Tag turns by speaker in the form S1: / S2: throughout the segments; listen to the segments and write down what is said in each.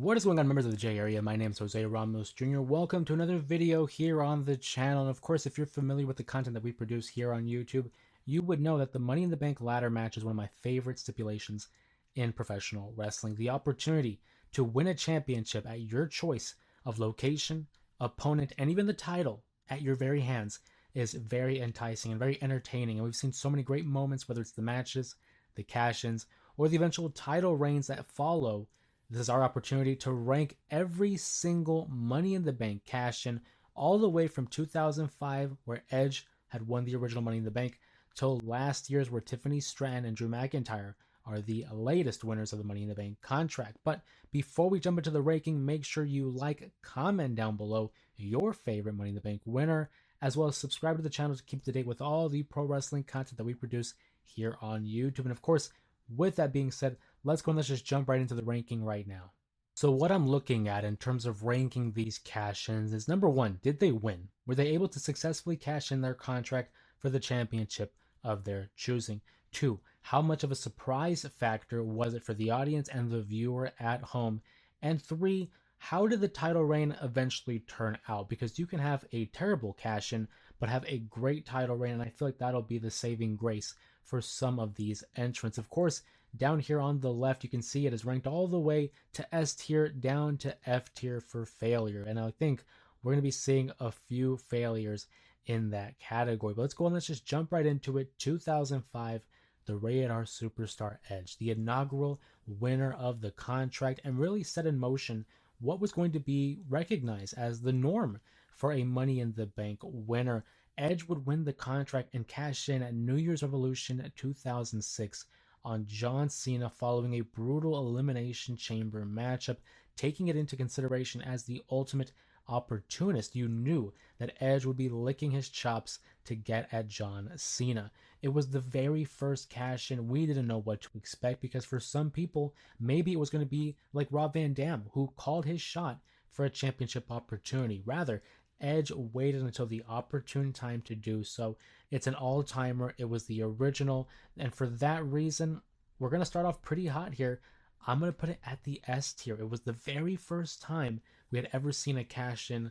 S1: What is going on, members of the J area? My name is Jose Ramos Jr. Welcome to another video here on the channel. And of course, if you're familiar with the content that we produce here on YouTube, you would know that the Money in the Bank ladder match is one of my favorite stipulations in professional wrestling. The opportunity to win a championship at your choice of location, opponent, and even the title at your very hands is very enticing and very entertaining. And we've seen so many great moments, whether it's the matches, the cash-ins, or the eventual title reigns that follow. This is our opportunity to rank every single Money in the Bank cash in, all the way from 2005, where Edge had won the original Money in the Bank, till last year's, where Tiffany Stratton and Drew McIntyre are the latest winners of the Money in the Bank contract. But before we jump into the ranking, make sure you like, comment down below your favorite Money in the Bank winner, as well as subscribe to the channel to keep up to date with all the pro wrestling content that we produce here on YouTube. And of course, with that being said, let's go and let's just jump right into the ranking right now. So what I'm looking at in terms of ranking these cash-ins is, number one, did they win? Were they able to successfully cash in their contract for the championship of their choosing? Two, how much of a surprise factor was it for the audience and the viewer at home? And three, how did the title reign eventually turn out? Because you can have a terrible cash-in, but have a great title reign, and I feel like that'll be the saving grace for some of these entrants. Of course, down here on the left, you can see it is ranked all the way to S tier down to F tier for failure. And I think we're going to be seeing a few failures in that category. But let's go and let's just jump right into it. 2005, the Rated R Superstar Edge, the inaugural winner of the contract, and really set in motion what was going to be recognized as the norm for a Money in the Bank winner. Edge would win the contract and cash in at New Year's Revolution 2006 on John Cena following a brutal Elimination Chamber matchup. Taking it into consideration as the ultimate opportunist, you knew that Edge would be licking his chops to get at John Cena. It was the very first cash in. We didn't know what to expect because for some people, maybe it was going to be like Rob Van Dam, who called his shot for a championship opportunity. Rather, Edge waited until the opportune time to do so. It's an all-timer. It was the original. And for that reason, we're going to start off pretty hot here. I'm going to put it at the S tier. It was the very first time we had ever seen a cash-in.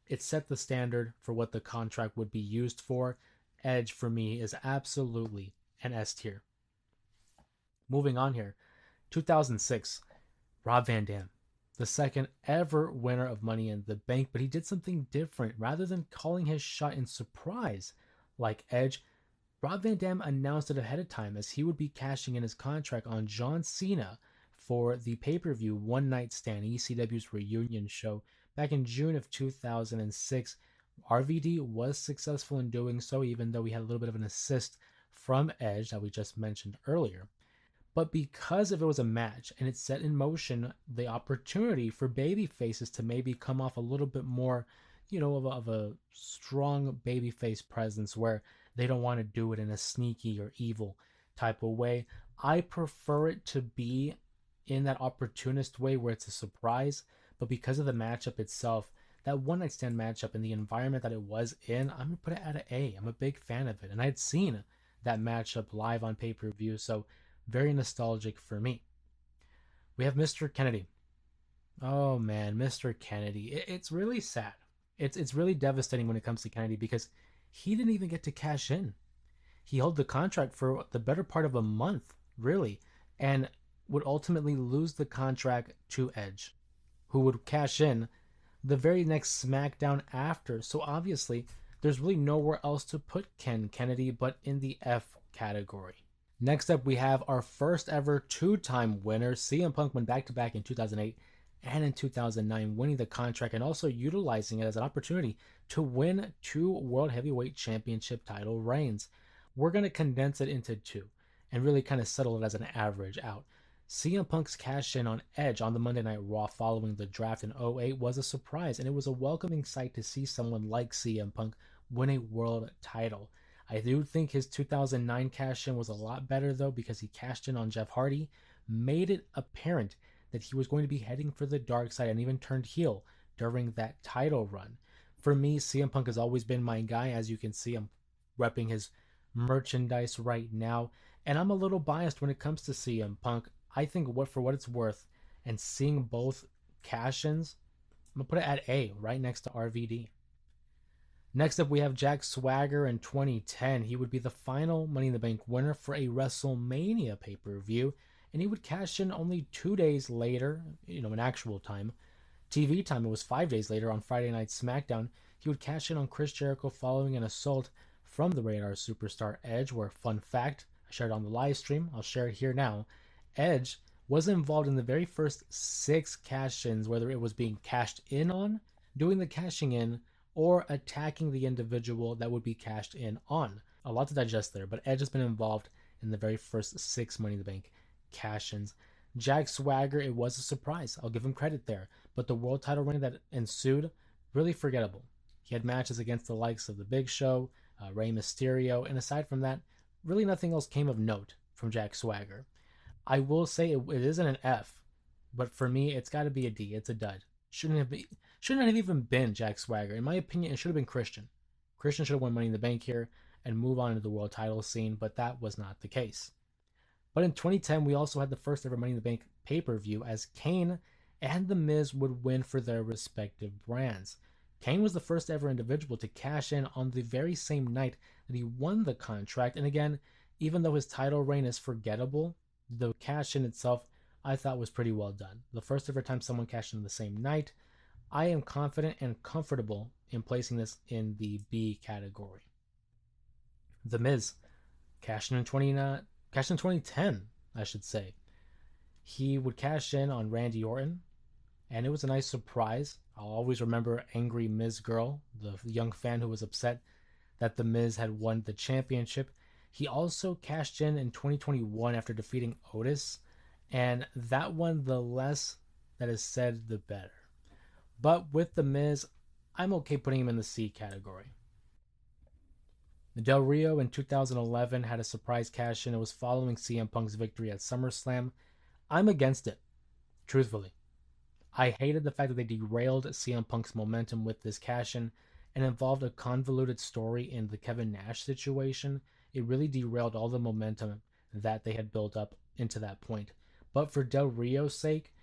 S1: It set the standard for what the contract would be used for. Edge, for me, is absolutely an S tier. Moving on here. 2006, Rob Van Dam, the second ever winner of Money in the Bank, but he did something different. Rather than calling his shot in surprise like Edge, Rob Van Dam announced it ahead of time as he would be cashing in his contract on John Cena for the pay-per-view One Night Stand, ECW's reunion show back in June of 2006. RVD was successful in doing so, even though he had a little bit of an assist from Edge that we just mentioned earlier. But because if it was a match and it set in motion the opportunity for baby faces to maybe come off a little bit more, of a strong babyface presence where they don't want to do it in a sneaky or evil type of way, I prefer it to be in that opportunist way where it's a surprise. But because of the matchup itself, that one night stand matchup and the environment that it was in, I'm gonna put it at an A. I'm a big fan of it, and I'd seen that matchup live on pay-per-view, so very nostalgic for me. We have Mr. Kennedy. Oh man, Mr. Kennedy. It's really sad. It's really devastating when it comes to Kennedy because he didn't even get to cash in. He held the contract for the better part of a month, really, and would ultimately lose the contract to Edge, who would cash in the very next SmackDown after. So obviously, there's really nowhere else to put Ken Kennedy but in the F category. Next up, we have our first ever two-time winner. CM Punk went back-to-back in 2008 and in 2009, winning the contract and also utilizing it as an opportunity to win 2 World Heavyweight Championship title reigns. We're going to condense it into 2 and really kind of settle it as an average out. CM Punk's cash in on Edge on the Monday Night Raw following the draft in 2008 was a surprise, and it was a welcoming sight to see someone like CM Punk win a world title. I do think his 2009 cash in was a lot better though, because he cashed in on Jeff Hardy, made it apparent that he was going to be heading for the dark side, and even turned heel during that title run. For me, CM Punk has always been my guy. As you can see, I'm repping his merchandise right now, and I'm a little biased when it comes to CM Punk. I think for what it's worth, and seeing both cash-ins, I'm gonna put it at A, right next to RVD. Next up, we have Jack Swagger in 2010. He would be the final Money in the Bank winner for a WrestleMania pay per view, and he would cash in only 2 days later, in actual time. TV time, it was 5 days later on Friday Night SmackDown. He would cash in on Chris Jericho following an assault from the Radar superstar Edge, where, fun fact, I shared it on the live stream, I'll share it here now. Edge was involved in the very first 6 cash-ins, whether it was being cashed in on, doing the cashing in, or attacking the individual that would be cashed in on. A lot to digest there, but Edge has been involved in the very first 6 Money in the Bank cash-ins. Jack Swagger, it was a surprise. I'll give him credit there. But the world title reign that ensued, really forgettable. He had matches against the likes of The Big Show, Rey Mysterio, and aside from that, really nothing else came of note from Jack Swagger. I will say it isn't an F, but for me, it's got to be a D. It's a dud. Shouldn't have even been Jack Swagger. In my opinion, it should have been Christian. Christian should have won Money in the Bank here and move on to the world title scene, but that was not the case. But in 2010, we also had the first ever Money in the Bank pay per view as Kane and The Miz would win for their respective brands. Kane was the first ever individual to cash in on the very same night that he won the contract. And again, even though his title reign is forgettable, the cash in itself I thought was pretty well done. The first ever time someone cashed in the same night. I am confident and comfortable in placing this in the B category. The Miz cashed in 2010, I should say. He would cash in on Randy Orton, and it was a nice surprise. I'll always remember Angry Miz Girl, the young fan who was upset that The Miz had won the championship. He also cashed in 2021 after defeating Otis, and that one, the less that is said, the better. But with The Miz, I'm okay putting him in the C category. Del Rio in 2011 had a surprise cash in. It was following CM Punk's victory at SummerSlam. I'm against it, truthfully. I hated the fact that they derailed CM Punk's momentum with this cash in and involved a convoluted story in the Kevin Nash situation. It really derailed all the momentum that they had built up into that point. But for Del Rio's sake,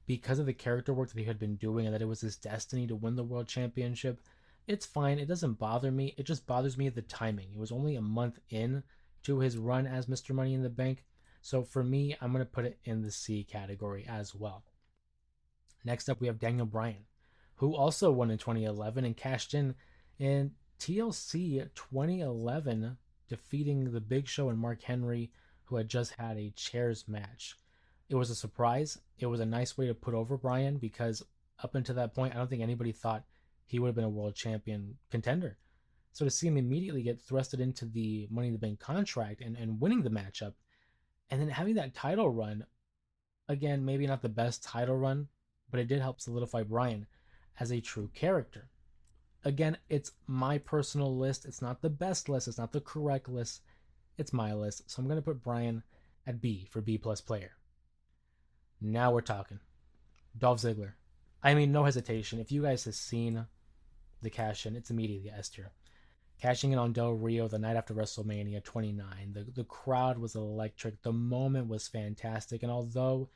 S1: because of the character work that he had been doing and that it was his destiny to win the world championship, it's fine. It doesn't bother me. It just bothers me the timing. It was only a month in to his run as Mr. Money in the Bank. So for me, I'm going to put it in the C category as well. Next up, we have Daniel Bryan, who also won in 2011 and cashed in TLC 2011, defeating The Big Show and Mark Henry, who had just had a chairs match. It was a surprise. It was a nice way to put over Bryan because up until that point, I don't think anybody thought he would have been a world champion contender. So to see him immediately get thrusted into the Money in the Bank contract and winning the matchup, and then having that title run, again, maybe not the best title run, but it did help solidify Bryan as a true character. Again, it's my personal list. It's not the best list. It's not the correct list. It's my list. So I'm going to put Bryan at B for B plus player. Now we're talking. Dolph Ziggler. I mean, no hesitation. If you guys have seen the cash in, it's immediately S tier. Cashing in on Del Rio the night after WrestleMania 29. The crowd was electric. The moment was fantastic. And although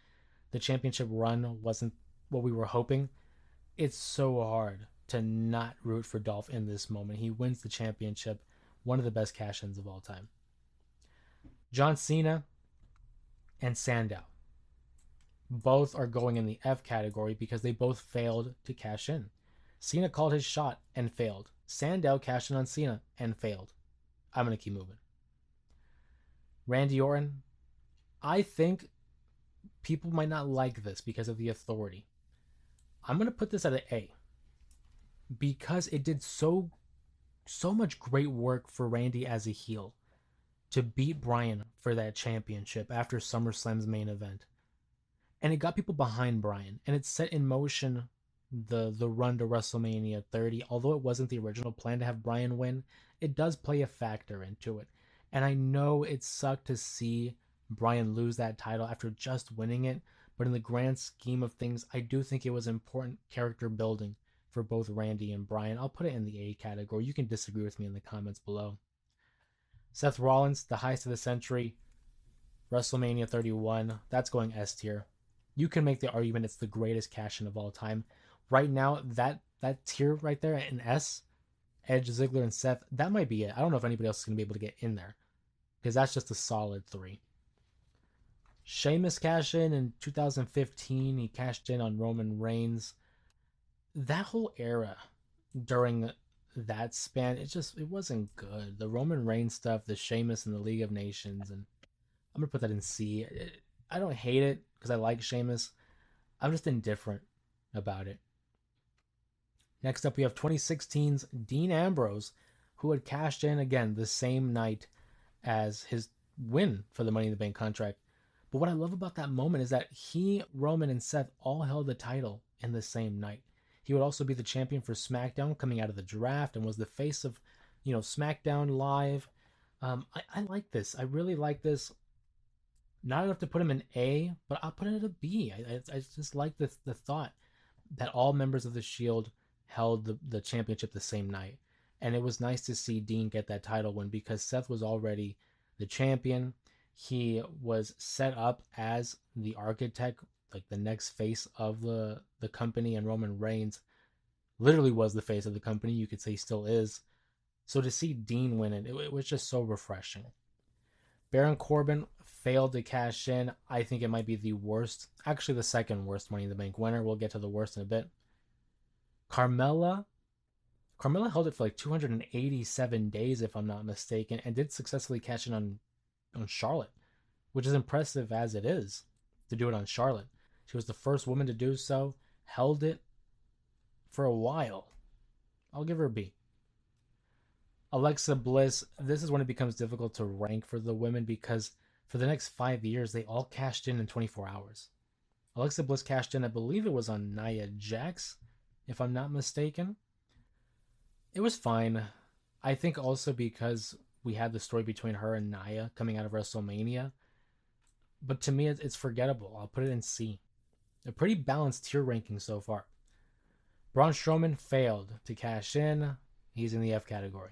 S1: the championship run wasn't what we were hoping, it's so hard to not root for Dolph in this moment. He wins the championship. One of the best cash-ins of all time. John Cena and Sandow. Both are going in the F category because they both failed to cash in. Cena called his shot and failed. Sandow cashed in on Cena and failed. I'm going to keep moving. Randy Orton. I think people might not like this because of the authority. I'm going to put this at an A because it did so much great work for Randy as a heel to beat Bryan for that championship after SummerSlam's main event. And it got people behind Bryan, and it set in motion the run to WrestleMania 30. Although it wasn't the original plan to have Bryan win, it does play a factor into it. And I know it sucked to see Bryan lose that title after just winning it, but in the grand scheme of things, I do think it was important character building for both Randy and Bryan. I'll put it in the A category. You can disagree with me in the comments below. Seth Rollins, the heist of the century, WrestleMania 31. That's going S tier. You can make the argument it's the greatest cash in of all time. Right now, that tier right there in S, Edge, Ziggler, and Seth, that might be it. I don't know if anybody else is gonna be able to get in there because that's just a solid three. Sheamus cashed in 2015. He cashed in on Roman Reigns. That whole era during that span, it wasn't good. The Roman Reigns stuff, the Sheamus and the League of Nations, and I'm gonna put that in C. I don't hate it because I like Sheamus. I'm just indifferent about it. Next up, we have 2016's Dean Ambrose, who had cashed in again the same night as his win for the Money in the Bank contract. But what I love about that moment is that he, Roman, and Seth all held the title in the same night. He would also be the champion for SmackDown coming out of the draft and was the face of, SmackDown Live. I like this. I really like this. Not enough to put him in A, but I'll put it at a B. I just like the thought that all members of the Shield held the championship the same night. And it was nice to see Dean get that title win because Seth was already the champion. He was set up as the architect, like the next face of the company, and Roman Reigns literally was the face of the company. You could say he still is. So to see Dean win it was just so refreshing. Baron Corbin failed to cash in. I think it might be the worst, actually the second worst Money in the Bank winner. We'll get to the worst in a bit. Carmella held it for like 287 days, if I'm not mistaken, and did successfully cash in on Charlotte, which is impressive as it is to do it on Charlotte. She was the first woman to do so, held it for a while. I'll give her a B. Alexa Bliss, this is when it becomes difficult to rank for the women because for the next 5 years, they all cashed in 24 hours. Alexa Bliss cashed in, I believe it was on Nia Jax, if I'm not mistaken. It was fine. I think also because we had the story between her and Nia coming out of WrestleMania. But to me, it's forgettable. I'll put it in C. A pretty balanced tier ranking so far. Braun Strowman failed to cash in. He's in the F category.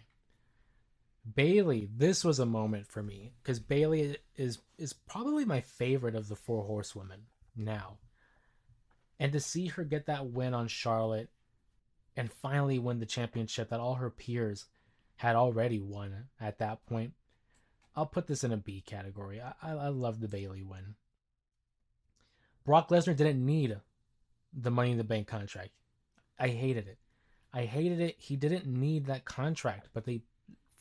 S1: Bayley, this was a moment for me because Bayley is probably my favorite of the four horsewomen now. And to see her get that win on Charlotte and finally win the championship that all her peers had already won at that point, I'll put this in a B category. I love the Bayley win. Brock Lesnar didn't need the Money in the Bank contract. I hated it. I hated it. He didn't need that contract, but they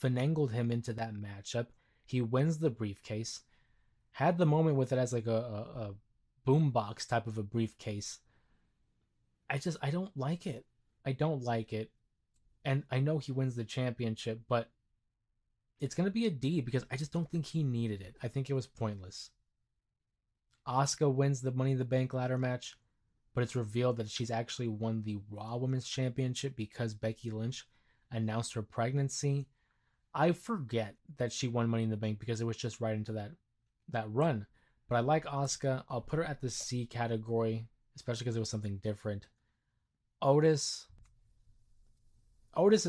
S1: finagled him into that matchup. He wins the briefcase. Had the moment with it as like a boombox type of a briefcase. I don't like it. I don't like it. And I know he wins the championship, but it's going to be a D because I just don't think he needed it. I think it was pointless. Asuka wins the Money in the Bank ladder match, but it's revealed that she's actually won the Raw Women's Championship because Becky Lynch announced her pregnancy. I forget that she won Money in the Bank because it was just right into that run. But I like Asuka. I'll put her at the C category, especially because it was something different. Otis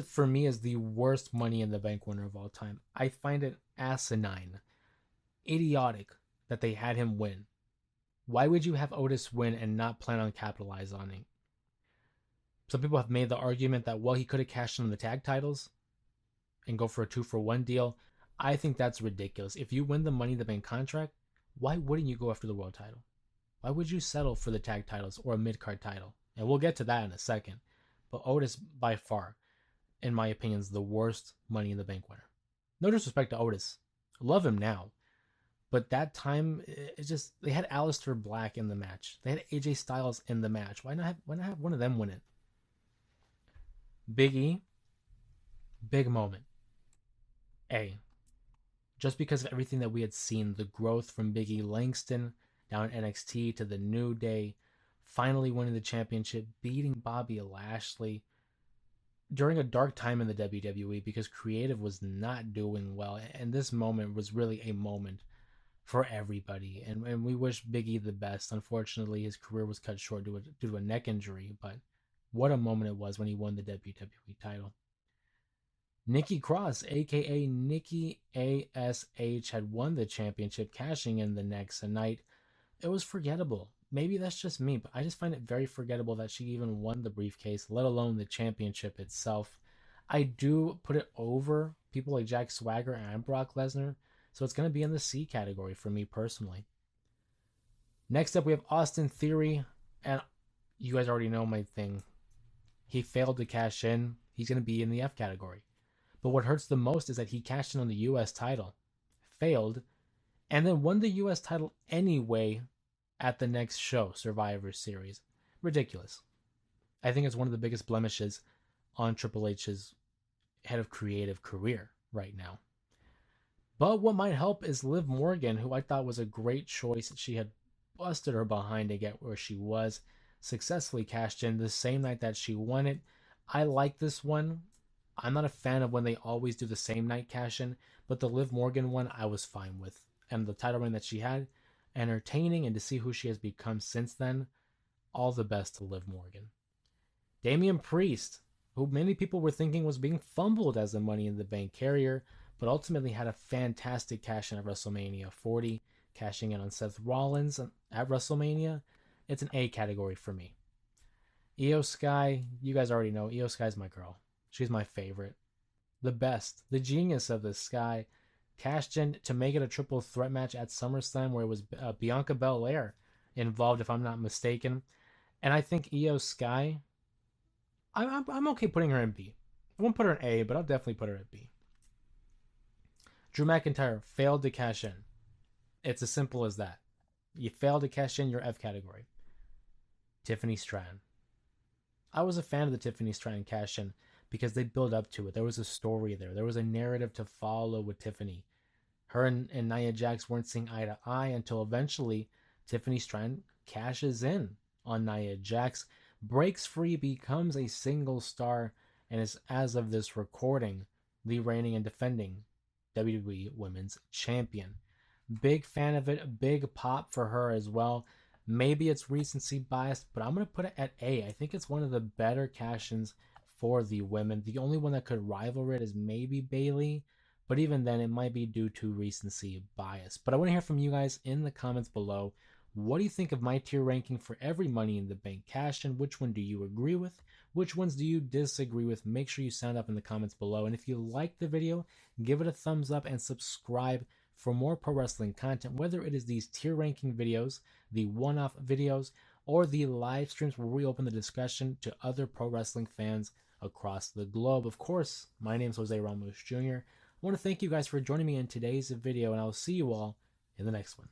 S1: for me is the worst Money in the Bank winner of all time. I find it asinine, idiotic that they had him win. Why would you have Otis win and not plan on capitalizing on it? Some people have made the argument that, well, he could have cashed in on the tag titles and go for a 2-for-1 deal. I think that's ridiculous. If you win the Money in the Bank contract, why wouldn't you go after the world title? Why would you settle for the tag titles or a mid-card title? And we'll get to that in a second. But Otis, by far, in my opinion, is the worst Money in the Bank winner. No disrespect to Otis. I love him now. But that time, it's just, they had Aleister Black in the match. They had AJ Styles in the match. Why not have one of them win it? Big E, big moment. A. Just because of everything that we had seen, the growth from Big E Langston down at NXT to the New Day, finally winning the championship, beating Bobby Lashley during a dark time in the WWE because creative was not doing well. And this moment was really a moment for everybody. And we wish Big E the best. Unfortunately, his career was cut short due to a neck injury, but what a moment it was when he won the WWE title. Nikki Cross, aka Nikki ASH, had won the championship, cashing in the next night. It was forgettable. maybe that's just me, but I just find it very forgettable that she even won the briefcase, let alone the championship itself. I do put it over people like Jack Swagger and Brock Lesnar, so it's going to be in the C category for me personally. Next up, we have Austin Theory, and you guys already know my thing. He failed to cash in. He's going to be in the F category. But what hurts the most is that he cashed in on the US title, failed, and then won the US title anyway at the next show, Survivor Series. Ridiculous. I think it's one of the biggest blemishes on Triple H's head of creative career right now. But what might help is Liv Morgan, who I thought was a great choice. She had busted her behind to get where she was, successfully cashed in the same night that she won it. I like this one. I'm not a fan of when they always do the same night cash in, but the Liv Morgan one I was fine with. And the title reign that she had, entertaining, and to see who she has become since then, all the best to Liv Morgan. Damian Priest, who many people were thinking was being fumbled as the Money in the Bank carrier, but ultimately had a fantastic cash in at WrestleMania 40, cashing in on Seth Rollins at WrestleMania. It's an A category for me. Io Sky, you guys already know, Io Sky's my girl. She's my favorite. The best, the genius of this Sky, cashed in to make it a triple threat match at SummerSlam where it was Bianca Belair involved, if I'm not mistaken. And I think Io Sky, I'm okay putting her in B. I won't put her in A, but I'll definitely put her at B. Drew McIntyre failed to cash in. It's as simple as that. You failed to cash in your F category. Tiffany Stratton. I was a fan of the Tiffany Stratton cash in because they built up to it. There was a story there. There was a narrative to follow with Tiffany. Her and Nia Jax weren't seeing eye to eye until eventually Tiffany Stratton cashes in on Nia Jax, breaks free, becomes a single star, and is, as of this recording, the reigning and defending WWE Women's Champion. Big fan of it. Big pop for her as well. Maybe it's recency bias, but I'm going to put it at A. I think it's one of the better cash-ins for the women. The only one that could rival it is maybe Bayley, but even then it might be due to recency bias. But I want to hear from you guys in the comments below. What do you think of my tier ranking for every Money in the Bank cash-in? Which one do you agree with? Which ones do you disagree with? Make sure you sound up in the comments below. And if you like the video, give it a thumbs up and subscribe for more pro wrestling content, whether it is these tier ranking videos, the one-off videos, or the live streams where we open the discussion to other pro wrestling fans across the globe. Of course, my name is Jose Ramos Jr. I want to thank you guys for joining me in today's video, and I'll see you all in the next one.